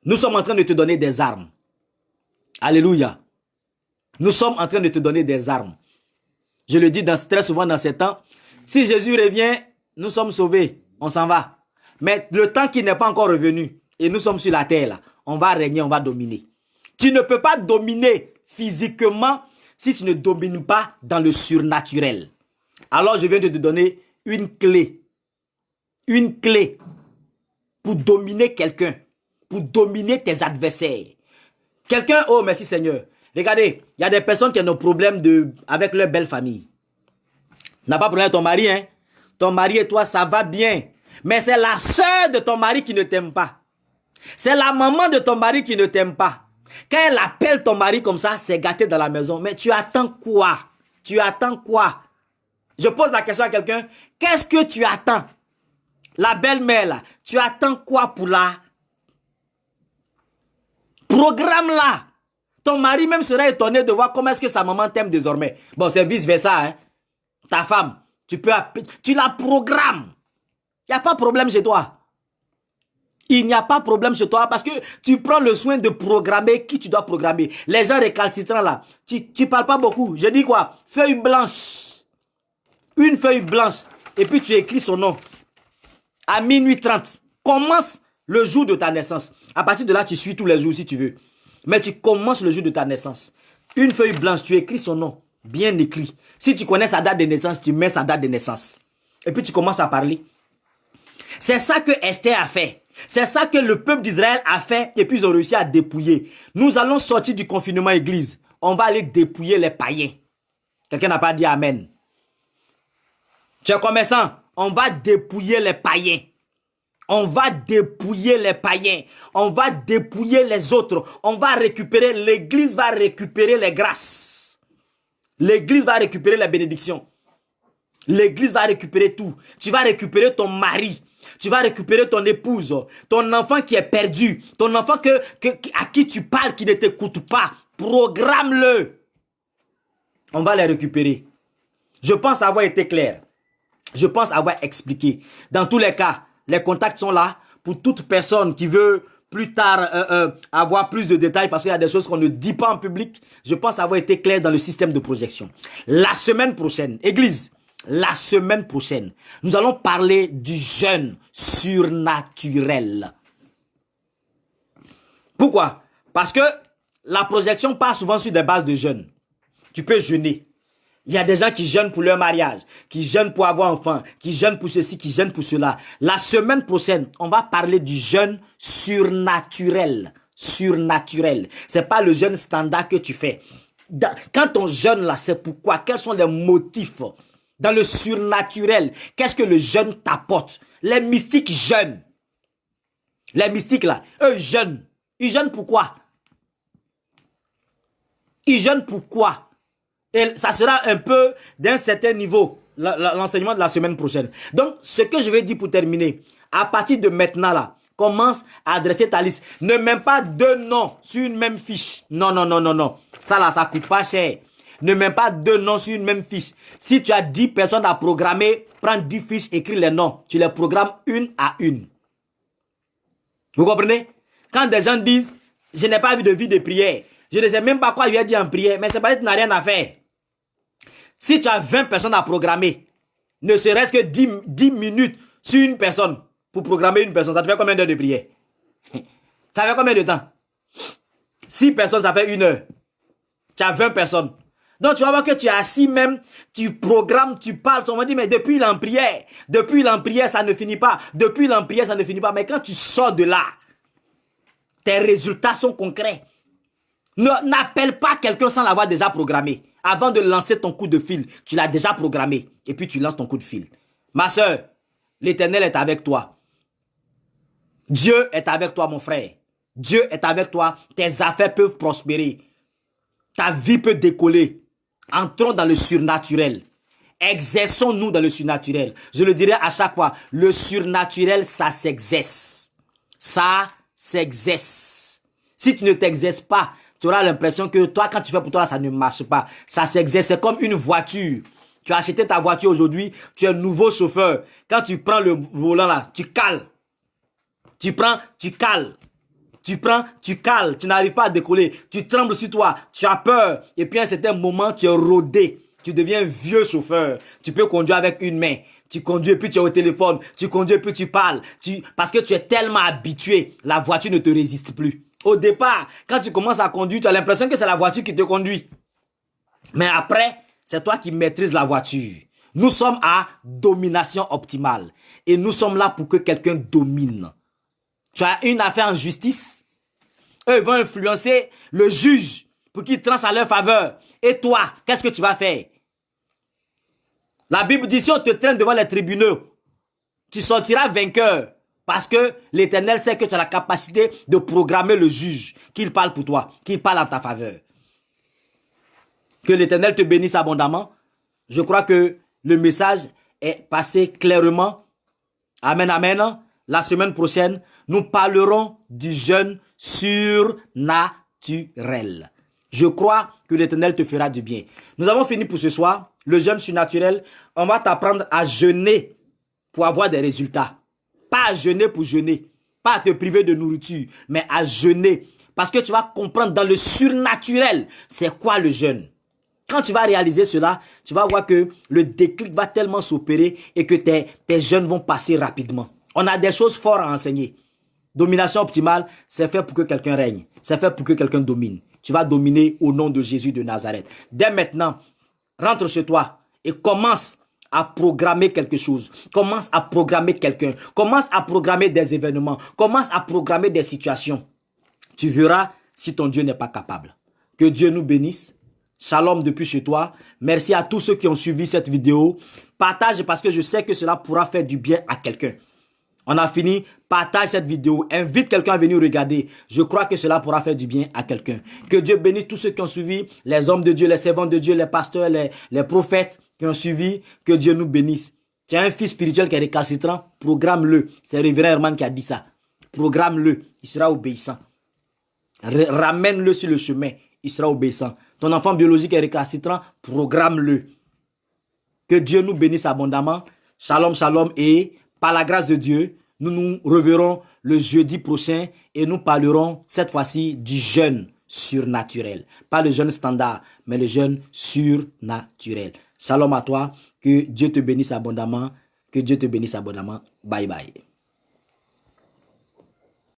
Speaker 1: nous sommes en train de te donner des armes. Alléluia. Nous sommes en train de te donner des armes. Je le dis très souvent dans ces temps. Si Jésus revient, nous sommes sauvés. On s'en va. Mais le temps qui n'est pas encore revenu, et nous sommes sur la terre là, on va régner, on va dominer. Tu ne peux pas dominer physiquement si tu ne domines pas dans le surnaturel. Alors je viens de te donner une clé. Une clé pour dominer quelqu'un. Pour dominer tes adversaires. Quelqu'un, oh merci Seigneur. Regardez, il y a des personnes qui ont des problèmes avec leur belle famille. Tu n'as pas de problème avec ton mari, hein? Ton mari et toi, ça va bien. Mais c'est la sœur de ton mari qui ne t'aime pas. C'est la maman de ton mari qui ne t'aime pas. Quand elle appelle ton mari comme ça, c'est gâté dans la maison. Mais tu attends quoi? Tu attends quoi? Je pose la question à quelqu'un. Qu'est-ce que tu attends? La belle-mère là, tu attends quoi pour la programme là? Ton mari même serait étonné de voir comment est-ce que sa maman t'aime désormais. Bon, c'est vice-versa. Hein? Ta femme, tu la programmes. Il n'y a pas de problème chez toi. Il n'y a pas de problème chez toi parce que tu prends le soin de programmer qui tu dois programmer. Les gens récalcitrants là, tu parles pas beaucoup. Je dis quoi? Feuille blanche. Une feuille blanche. Et puis tu écris son nom. À minuit 30. Commence le jour de ta naissance. À partir de là, tu suis tous les jours si tu veux. Mais tu commences le jour de ta naissance. Une feuille blanche, tu écris son nom. Bien écrit. Si tu connais sa date de naissance, tu mets sa date de naissance. Et puis tu commences à parler. C'est ça que Esther a fait. C'est ça que le peuple d'Israël a fait et puis ils ont réussi à dépouiller. Nous allons sortir du confinement église. On va aller dépouiller les païens. Quelqu'un n'a pas dit amen. Tu es commerçant, on va dépouiller les païens. On va dépouiller les païens. On va dépouiller les autres. On va récupérer, l'église va récupérer les grâces. L'église va récupérer les bénédictions. L'église va récupérer tout. Tu vas récupérer ton mari. Tu vas récupérer ton épouse, ton enfant qui est perdu, ton enfant à qui tu parles, qui ne t'écoute pas. Programme-le. On va les récupérer. Je pense avoir été clair. Je pense avoir expliqué. Dans tous les cas, les contacts sont là pour toute personne qui veut plus tard avoir plus de détails parce qu'il y a des choses qu'on ne dit pas en public. Je pense avoir été clair dans le système de projection. La semaine prochaine, Église, la semaine prochaine, nous allons parler du jeûne surnaturel. Pourquoi? Parce que la projection part souvent sur des bases de jeûne. Tu peux jeûner. Il y a des gens qui jeûnent pour leur mariage, qui jeûnent pour avoir enfant, qui jeûnent pour ceci, qui jeûnent pour cela. La semaine prochaine, on va parler du jeûne surnaturel. Surnaturel. C'est pas le jeûne standard que tu fais. Quand on jeûne là, c'est pourquoi? Quels sont les motifs? Dans le surnaturel, qu'est-ce que le jeûne t'apporte? Les mystiques jeûnent. Les mystiques là, eux jeûnent. Ils jeûnent pourquoi? Ils jeûnent pourquoi? Et ça sera un peu d'un certain niveau, l'enseignement de la semaine prochaine. Donc, ce que je vais dire pour terminer, à partir de maintenant là, commence à adresser ta liste. Ne mets pas deux noms sur une même fiche. Non, non, non, non, non. Ça là, ça coûte pas cher. Ne mets pas deux noms sur une même fiche. Si tu as 10 personnes à programmer, prends 10 fiches, écris les noms. Tu les programmes une à une. Vous comprenez? Quand des gens disent, je n'ai pas vu de vie de prière, je ne sais même pas quoi il a dit en prière, mais c'est parce que tu n'as rien à faire. Si tu as 20 personnes à programmer, ne serait-ce que 10 minutes sur une personne pour programmer une personne, ça te fait combien d'heures de prière? Ça fait combien de temps? 6 personnes, ça fait 1 heure. Tu as 20 personnes. Donc tu vas voir que tu es assis même, tu programmes, tu parles, on va dire mais depuis l'en prière, ça ne finit pas, depuis l'en prière, ça ne finit pas. Mais quand tu sors de là, tes résultats sont concrets. N'appelle pas quelqu'un sans l'avoir déjà programmé. Avant de lancer ton coup de fil, tu l'as déjà programmé. Et puis tu lances ton coup de fil. Ma soeur, l'Éternel est avec toi. Dieu est avec toi, mon frère. Dieu est avec toi. Tes affaires peuvent prospérer. Ta vie peut décoller. Entrons dans le surnaturel. Exerçons-nous dans le surnaturel. Je le dirai à chaque fois. Le surnaturel, ça s'exerce. Ça s'exerce. Si tu ne t'exerces pas, tu auras l'impression que toi, quand tu fais pour toi, ça ne marche pas. Ça s'exerce. C'est comme une voiture. Tu as acheté ta voiture aujourd'hui, tu es un nouveau chauffeur. Quand tu prends le volant là, tu cales. Tu prends, tu cales. Tu prends, tu cales, tu n'arrives pas à décoller, tu trembles sur toi, tu as peur. Et puis à un certain moment, tu es rodé. Tu deviens vieux chauffeur. Tu peux conduire avec une main. Tu conduis et puis tu es au téléphone. Tu conduis et puis tu parles. Parce que tu es tellement habitué, la voiture ne te résiste plus. Au départ, quand tu commences à conduire, tu as l'impression que c'est la voiture qui te conduit. Mais après, c'est toi qui maîtrises la voiture. Nous sommes à domination optimale. Et nous sommes là pour que quelqu'un domine. Tu as une affaire en justice. Eux ils vont influencer le juge pour qu'il tranche à leur faveur. Et toi, qu'est-ce que tu vas faire? La Bible dit, si on te traîne devant les tribunaux, Tu sortiras vainqueur. Parce que l'Éternel sait que tu as la capacité de programmer le juge, qu'il parle pour toi, qu'il parle en ta faveur. Que l'Éternel te bénisse abondamment. Je crois que le message est passé clairement. Amen, amen. La semaine prochaine, nous parlerons du jeûne surnaturel. Je crois que l'Éternel te fera du bien. Nous avons fini pour ce soir. Le jeûne surnaturel, on va t'apprendre à jeûner pour avoir des résultats. Pas à jeûner pour jeûner. Pas à te priver de nourriture, mais à jeûner. Parce que tu vas comprendre dans le surnaturel, c'est quoi le jeûne. Quand tu vas réaliser cela, tu vas voir que le déclic va tellement s'opérer et que tes jeûnes vont passer rapidement. On a des choses fortes à enseigner. Domination optimale, c'est fait pour que quelqu'un règne. C'est fait pour que quelqu'un domine. Tu vas dominer au nom de Jésus de Nazareth. Dès maintenant, rentre chez toi et commence à programmer quelque chose. Commence à programmer quelqu'un. Commence à programmer des événements. Commence à programmer des situations. Tu verras si ton Dieu n'est pas capable. Que Dieu nous bénisse. Shalom depuis chez toi. Merci à tous ceux qui ont suivi cette vidéo. Partage parce que je sais que cela pourra faire du bien à quelqu'un. On a fini. Partage cette vidéo. Invite quelqu'un à venir regarder. Je crois que cela pourra faire du bien à quelqu'un. Que Dieu bénisse tous ceux qui ont suivi. Les hommes de Dieu, les servants de Dieu, les pasteurs, les prophètes qui ont suivi. Que Dieu nous bénisse. Tu as un fils spirituel qui est récalcitrant. Programme-le. C'est Révérend Herman qui a dit ça. Programme-le. Il sera obéissant. Ramène-le sur le chemin. Il sera obéissant. Ton enfant biologique est récalcitrant. Programme-le. Que Dieu nous bénisse abondamment. Shalom, shalom. Et par la grâce de Dieu, nous nous reverrons le jeudi prochain et nous parlerons cette fois-ci du jeûne surnaturel. Pas le jeûne standard, mais le jeûne surnaturel. Shalom à toi. Que Dieu te bénisse abondamment. Que Dieu te bénisse abondamment. Bye bye.